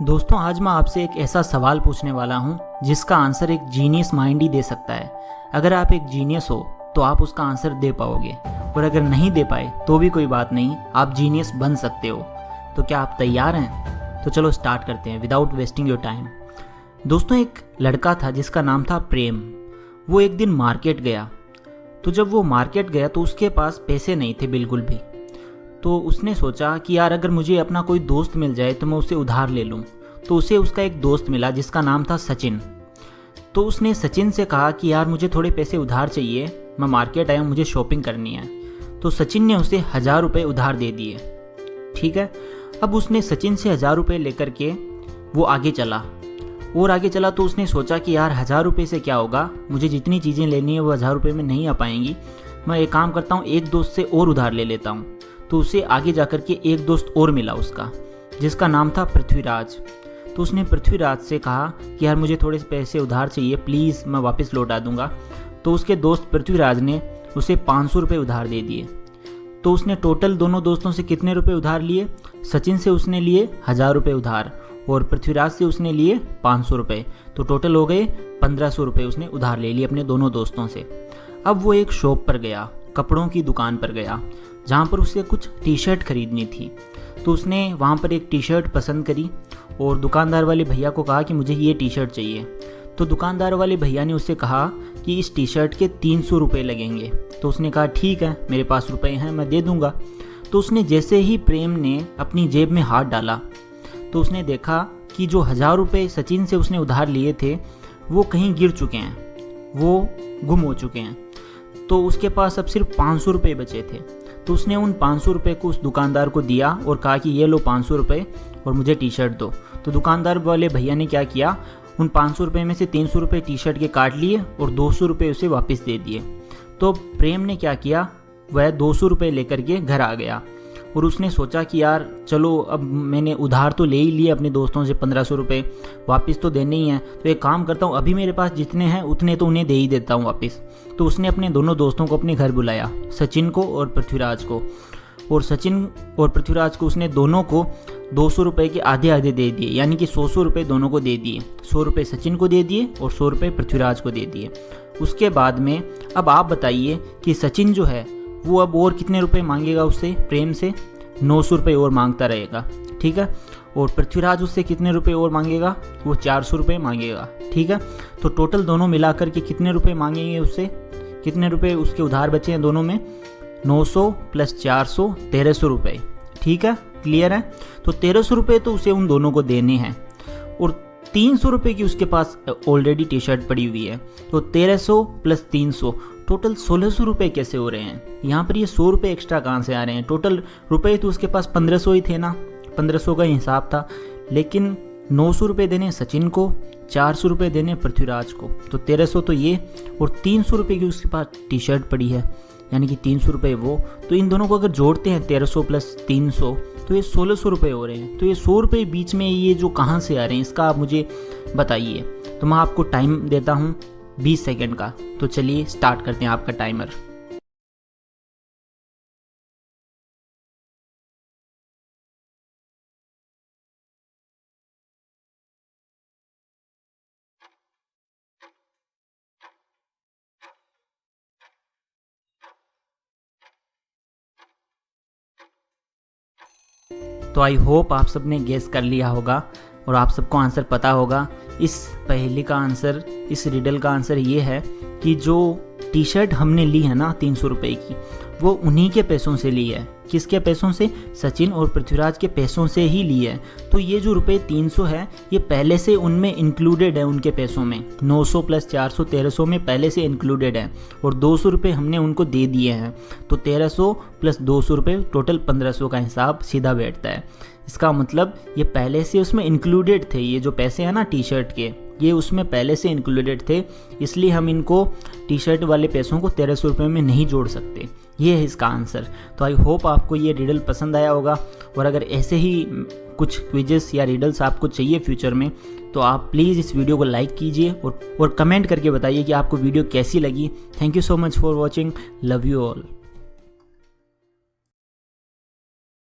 दोस्तों आज मैं आपसे एक ऐसा सवाल पूछने वाला हूँ जिसका आंसर एक जीनियस माइंड ही दे सकता है। अगर आप एक जीनियस हो तो आप उसका आंसर दे पाओगे, और अगर नहीं दे पाए तो भी कोई बात नहीं, आप जीनियस बन सकते हो। तो क्या आप तैयार हैं? तो चलो स्टार्ट करते हैं विदाउट वेस्टिंग योर टाइम। दोस्तों एक लड़का था जिसका नाम था प्रेम। वो एक दिन मार्केट गया। तो जब वो मार्केट गया तो उसके पास पैसे नहीं थे बिल्कुल भी। तो उसने सोचा कि यार अगर मुझे अपना कोई दोस्त मिल जाए तो मैं उससे उधार ले लूँ। तो उसे उसका एक दोस्त मिला जिसका नाम था सचिन। तो उसने सचिन से कहा कि यार मुझे थोड़े पैसे उधार चाहिए, मैं मार्केट आया हूँ, मुझे शॉपिंग करनी है। तो सचिन ने उसे 1000 रुपये उधार दे दिए। ठीक है, अब उसने सचिन से 1000 रुपये लेकर के वो आगे चला और आगे चला। तो उसने सोचा कि यार 1000 रुपये से क्या होगा, मुझे जितनी चीज़ें लेनी है वो 1000 रुपये में नहीं आ पाएंगी। मैं एक काम करता हूँ, एक दोस्त से और उधार ले लेता हूँ। तो उसे आगे जाकर के एक दोस्त और मिला उसका, जिसका नाम था पृथ्वीराज। तो उसने पृथ्वीराज से कहा कि यार मुझे थोड़े पैसे उधार चाहिए, प्लीज़ मैं वापस लौटा दूंगा। तो उसके दोस्त पृथ्वीराज ने उसे 500 रुपये उधार दे दिए। तो उसने टोटल दोनों दोस्तों से कितने रुपए उधार लिए? सचिन से उसने लिए 1000 रुपये उधार और पृथ्वीराज से उसने लिए 500 रुपये। तो टोटल हो गए 1500 रुपये उसने उधार ले लिए अपने दोनों दोस्तों से। अब वो एक शॉप पर गया, कपड़ों की दुकान पर गया, जहाँ पर उसे कुछ टी शर्ट खरीदनी थी। तो उसने वहाँ पर एक टी शर्ट पसंद करी और दुकानदार वाले भैया को कहा कि मुझे ये टी शर्ट चाहिए। तो दुकानदार वाले भैया ने उससे कहा कि इस टी शर्ट के 300 रुपये लगेंगे। तो उसने कहा ठीक है, मेरे पास रुपए हैं, मैं दे दूंगा। तो उसने जैसे ही प्रेम ने अपनी जेब में हाथ डाला तो उसने देखा कि जो 1000 रुपये सचिन से उसने उधार लिए थे वो कहीं गिर चुके हैं, वो गुम हो चुके हैं। तो उसके पास अब सिर्फ 500 रुपये बचे थे। तो उसने उन 500 रुपये को उस दुकानदार को दिया और कहा कि ये लो 500 रुपये और मुझे टी शर्ट दो। तो दुकानदार वाले भैया ने क्या किया, उन 500 रुपये में से 300 रुपये टी शर्ट के काट लिए और 200 रुपये उसे वापस दे दिए। तो प्रेम ने क्या किया, वह 200 रुपये लेकर के घर आ गया और उसने सोचा कि यार चलो अब मैंने उधार तो ले ही लिए अपने दोस्तों से 1500 रुपये, वापस तो देने ही हैं। तो एक काम करता हूँ, अभी मेरे पास जितने हैं उतने तो उन्हें दे ही देता हूँ वापस। तो उसने अपने दोनों दोस्तों को अपने घर बुलाया, सचिन को और पृथ्वीराज को। और सचिन और पृथ्वीराज को उसने दोनों को 200 रुपये के आधे आधे दे दिए, यानी कि 100 रुपये दोनों को दे दिए। 100 रुपये सचिन को दे दिए और 100 रुपये पृथ्वीराज को दे दिए। उसके बाद में अब आप बताइए कि सचिन जो है वो अब और कितने रुपए मांगेगा उससे, प्रेम से 900 रुपये और मांगता रहेगा। ठीक है, और पृथ्वीराज उससे कितने रुपए और मांगेगा, वो 400 रुपये मांगेगा। ठीक है, तो टोटल दोनों मिलाकर के कितने रुपए मांगेंगे उससे, कितने रुपए उसके उधार बचे हैं दोनों में? 900 + 400 1300 रुपये। ठीक है, क्लियर है? तो 1300 रुपये तो उसे उन दोनों को देने हैं और 300 रुपये की उसके पास ऑलरेडी टी शर्ट पड़ी हुई है। तो 1300 + 300 टोटल 1600 रुपये कैसे हो रहे हैं? यहाँ पर ये 100 रुपये एक्स्ट्रा कहाँ से आ रहे हैं? टोटल रुपये तो उसके पास 1500 ही थे ना, 1500 का हिसाब था। लेकिन 900 रुपये देने सचिन को, 400 रुपये देने पृथ्वीराज को। तो 1300 तो ये और 300 रुपये की उसके पास टी शर्ट पड़ी है, यानी कि 300 रुपये वो। तो इन दोनों को अगर जोड़ते हैं 1300 + 300 तो ये 1600 रुपये हो रहे हैं। तो ये 100 रुपये बीच में ये जो कहाँ से आ रहे हैं इसका आप मुझे बताइए। तो मैं आपको टाइम देता हूँ 20 सेकंड का। तो चलिए स्टार्ट करते हैं आपका टाइमर। तो आई होप आप सबने गेस कर लिया होगा और आप सबको आंसर पता होगा। इस पहेली का आंसर, इस रिडल का आंसर ये है कि जो टी शर्ट हमने ली है ना 300 रुपये की, वो उन्हीं के पैसों से ली है। किसके पैसों से? सचिन और पृथ्वीराज के पैसों से ही ली है। तो ये जो रुपये 300 है ये पहले से उनमें इंक्लूडेड है, उनके पैसों में 900 + 400 1300 में पहले से इंक्लूडेड है। और 200 रुपये हमने उनको दे दिए हैं। तो 1300 + 200 रुपये टोटल 1500 का हिसाब सीधा बैठता है। इसका मतलब ये पहले से उसमें इंक्लूडेड थे, ये जो पैसे हैं ना टी शर्ट के, ये उसमें पहले से इंक्लूडेड थे। इसलिए हम इनको टी शर्ट वाले पैसों को 1300 रुपये में नहीं जोड़ सकते। ये है इसका आंसर। तो आई होप आपको ये रिडल पसंद आया होगा। और अगर ऐसे ही कुछ क्विजेस या रिडल्स आपको चाहिए फ्यूचर में तो आप प्लीज़ इस वीडियो को लाइक कीजिए और कमेंट करके बताइए कि आपको वीडियो कैसी लगी। Thank you so much for watching. Love you all.